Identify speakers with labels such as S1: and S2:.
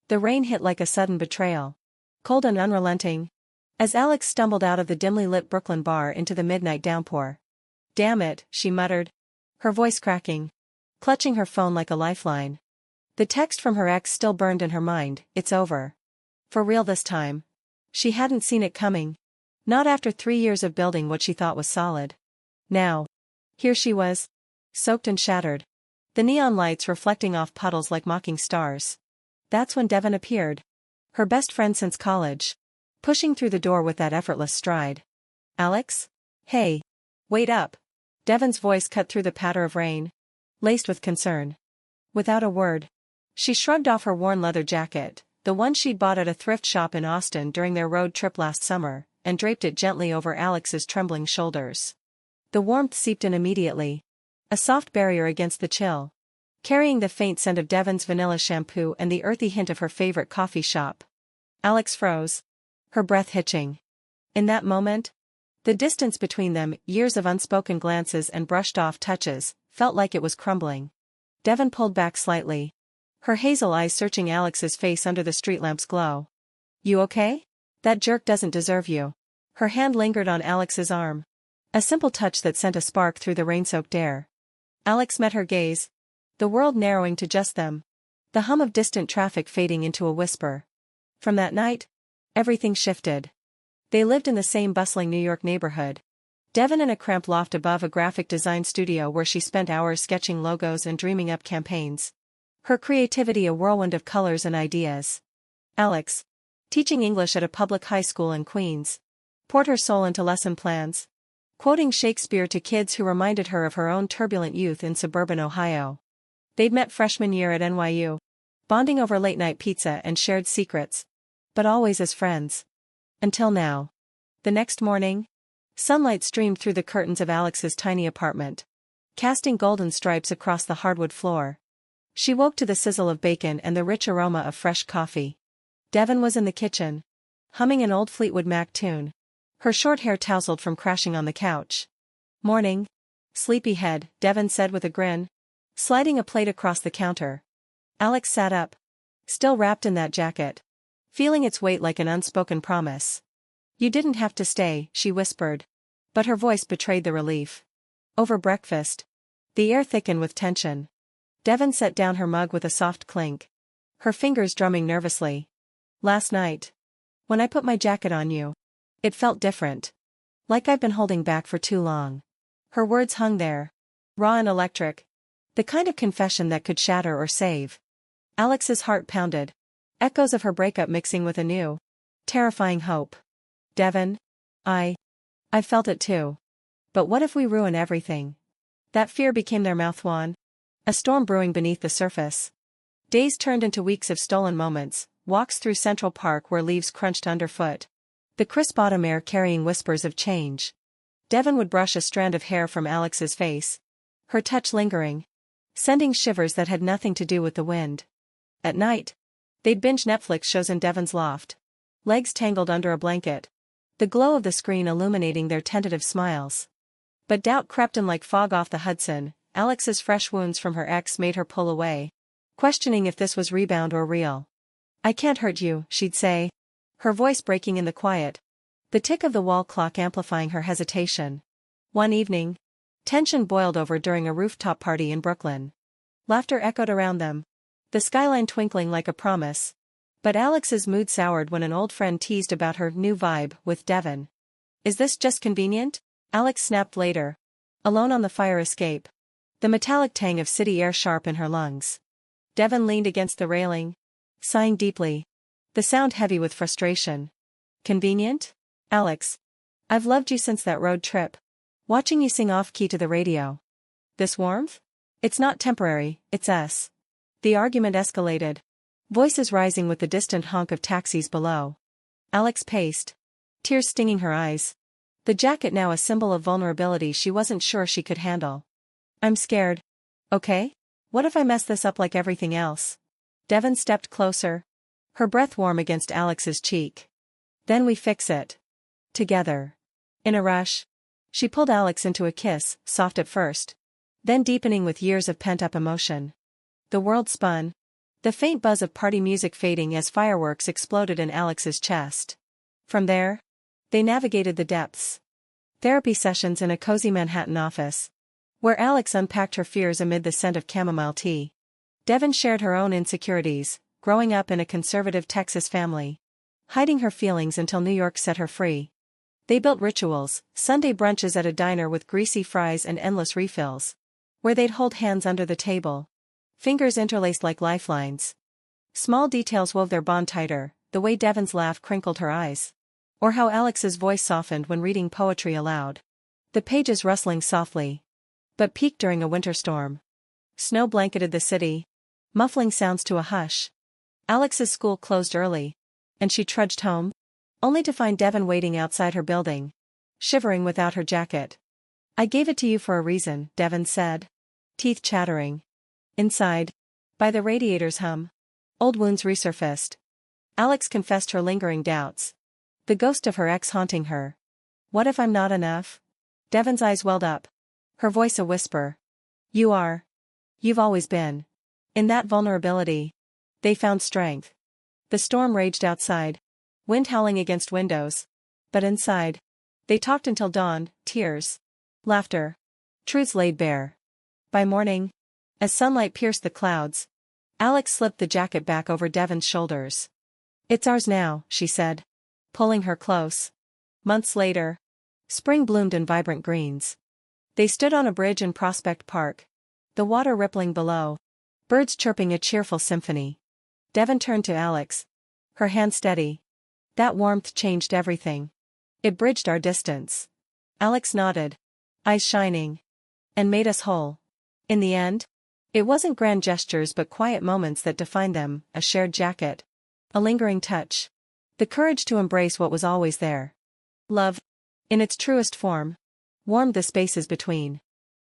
S1: The rain hit like a sudden betrayal. Cold and unrelenting. As Alex stumbled out of the dimly lit Brooklyn bar into the midnight downpour. "Damn it," she muttered. Her voice cracking. Clutching her phone like a lifeline. The text from her ex still burned in her mind, "It's over. For real this time." She hadn't seen it coming. Not after 3 years of building what she thought was solid. Now. Here she was. Soaked and shattered. The neon lights reflecting off puddles like mocking stars. That's when Devon appeared. Her best friend since college. Pushing through the door with that effortless stride. "Alex? Hey. Wait up." Devon's voice cut through the patter of rain. Laced with concern. Without a word. She shrugged off her worn leather jacket, the one she'd bought at a thrift shop in Austin during their road trip last summer, and draped it gently over Alex's trembling shoulders. The warmth seeped in immediately. A soft barrier against the chill. Carrying the faint scent of Devon's vanilla shampoo and the earthy hint of her favorite coffee shop. Alex froze. Her breath hitching. In that moment, the distance between them, years of unspoken glances and brushed-off touches, felt like it was crumbling. Devon pulled back slightly. Her hazel eyes searching Alex's face under the street lamp's glow. "You okay? That jerk doesn't deserve you." Her hand lingered on Alex's arm. A simple touch that sent a spark through the rain-soaked air. Alex met her gaze. The world narrowing to just them. The hum of distant traffic fading into a whisper. From that night, everything shifted. They lived in the same bustling New York neighborhood. Devon in a cramped loft above a graphic design studio where she spent hours sketching logos and dreaming up campaigns. Her creativity a whirlwind of colors and ideas. Alex, teaching English at a public high school in Queens, poured her soul into lesson plans. Quoting Shakespeare to kids who reminded her of her own turbulent youth in suburban Ohio. They'd met freshman year at NYU. Bonding over late-night pizza and shared secrets. But always as friends. Until now. The next morning, sunlight streamed through the curtains of Alex's tiny apartment, casting golden stripes across the hardwood floor. She woke to the sizzle of bacon and the rich aroma of fresh coffee. Devon was in the kitchen, humming an old Fleetwood Mac tune. Her short hair tousled from crashing on the couch. "Morning. Sleepyhead," Devon said with a grin, sliding a plate across the counter. Alex sat up, still wrapped in that jacket, feeling its weight like an unspoken promise. "You didn't have to stay," she whispered. But her voice betrayed the relief. Over breakfast. The air thickened with tension. Devon set down her mug with a soft clink. Her fingers drumming nervously. "Last night. When I put my jacket on you. It felt different. Like I've been holding back for too long." Her words hung there. Raw and electric. The kind of confession that could shatter or save. Alex's heart pounded. Echoes of her breakup mixing with a new, terrifying hope. "Devon? I felt it too. But what if we ruin everything?" That fear became their mouthwash. A storm brewing beneath the surface. Days turned into weeks of stolen moments, walks through Central Park where leaves crunched underfoot. The crisp autumn air carrying whispers of change. Devon would brush a strand of hair from Alex's face. Her touch lingering. Sending shivers that had nothing to do with the wind. At night, they'd binge Netflix shows in Devon's loft. Legs tangled under a blanket. The glow of the screen illuminating their tentative smiles. But doubt crept in like fog off the Hudson. Alex's fresh wounds from her ex made her pull away. Questioning if this was rebound or real. "I can't hurt you," she'd say. Her voice breaking in the quiet. The tick of the wall clock amplifying her hesitation. One evening, tension boiled over during a rooftop party in Brooklyn. Laughter echoed around them. The skyline twinkling like a promise. But Alex's mood soured when an old friend teased about her new vibe with Devon. "Is this just convenient?" Alex snapped later. Alone on the fire escape. The metallic tang of city air sharp in her lungs. Devon leaned against the railing, sighing deeply. The sound heavy with frustration. "Convenient? Alex. I've loved you since that road trip. Watching you sing off-key to the radio. This warmth? It's not temporary, it's us." The argument escalated. Voices rising with the distant honk of taxis below. Alex paced. Tears stinging her eyes. The jacket now a symbol of vulnerability she wasn't sure she could handle. "I'm scared. Okay? What if I mess this up like everything else?" Devon stepped closer. Her breath warm against Alex's cheek. "Then we fix it. Together." In a rush, she pulled Alex into a kiss, soft at first, then deepening with years of pent-up emotion. The world spun. The faint buzz of party music fading as fireworks exploded in Alex's chest. From there, they navigated the depths. Therapy sessions in a cozy Manhattan office, where Alex unpacked her fears amid the scent of chamomile tea. Devon shared her own insecurities, growing up in a conservative Texas family, hiding her feelings until New York set her free. They built rituals, Sunday brunches at a diner with greasy fries and endless refills, where they'd hold hands under the table, fingers interlaced like lifelines. Small details wove their bond tighter, the way Devon's laugh crinkled her eyes, or how Alex's voice softened when reading poetry aloud. The pages rustling softly, but peaked during a winter storm. Snow blanketed the city, muffling sounds to a hush. Alex's school closed early, and she trudged home, only to find Devon waiting outside her building, shivering without her jacket. "I gave it to you for a reason," Devon said, teeth chattering. Inside, by the radiator's hum, old wounds resurfaced. Alex confessed her lingering doubts, the ghost of her ex haunting her. "What if I'm not enough?" Devon's eyes welled up, her voice a whisper. "You are. You've always been." In that vulnerability, they found strength. The storm raged outside, wind howling against windows. But inside, they talked until dawn, tears, laughter, truths laid bare. By morning, as sunlight pierced the clouds, Alex slipped the jacket back over Devon's shoulders. "It's ours now," she said, pulling her close. Months later, spring bloomed in vibrant greens. They stood on a bridge in Prospect Park, the water rippling below, birds chirping a cheerful symphony. Devon turned to Alex, her hand steady. "That warmth changed everything. It bridged our distance." Alex nodded, eyes shining. "And made us whole." In the end, it wasn't grand gestures but quiet moments that defined them, a shared jacket, a lingering touch, the courage to embrace what was always there. Love, in its truest form, warmed the spaces between.